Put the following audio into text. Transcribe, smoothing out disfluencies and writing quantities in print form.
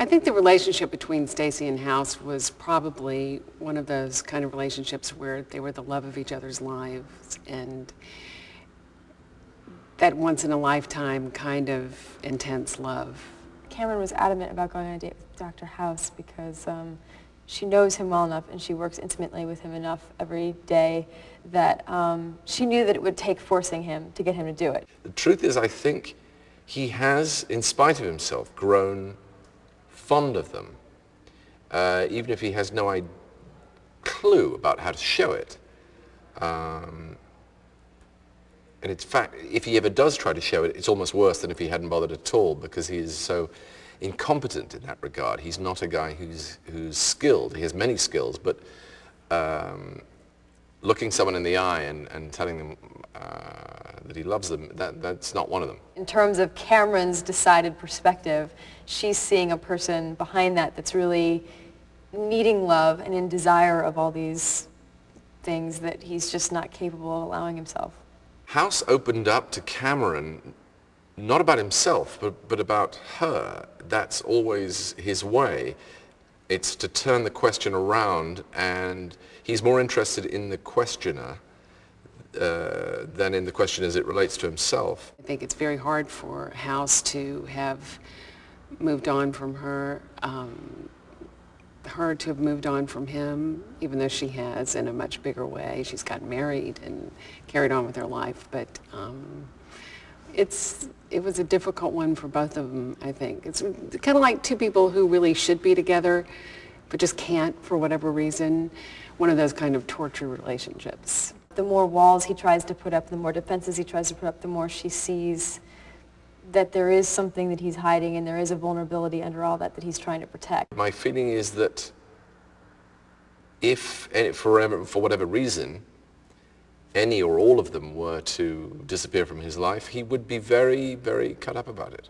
I think the relationship between Stacy and House was probably one of those kind of relationships where they were the love of each other's lives, and that once in a lifetime kind of intense love. Cameron was adamant about going on a date with Dr. House because she knows him well enough and she works intimately with him enough every day that she knew that it would take forcing him to get him to do it. The truth is, I think he has, in spite of himself, grown fond of them, even if he has no clue about how to show it. And in fact, if he ever does try to show it, it's almost worse than if he hadn't bothered at all, because he is so incompetent in that regard. He's not a guy who's skilled. He has many skills, but looking someone in the eye and telling them that he loves them, that's not one of them. In terms of Cameron's decided perspective, she's seeing a person behind that that's really needing love and in desire of all these things that he's just not capable of allowing himself. House opened up to Cameron, not about himself, but about her. That's always his way. It's to turn the question around, and he's more interested in the questioner than in the question as it relates to himself. I think it's very hard for House to have moved on from her, her to have moved on from him, even though she has in a much bigger way. She's gotten married and carried on with her life, but it was a difficult one for both of them, I think. It's kind of like two people who really should be together, but just can't for whatever reason. One of those kind of torture relationships. The more walls he tries to put up, the more defenses he tries to put up, the more she sees that there is something that he's hiding and there is a vulnerability under all that he's trying to protect. My feeling is that if, for whatever reason, any or all of them were to disappear from his life, he would be very, very cut up about it.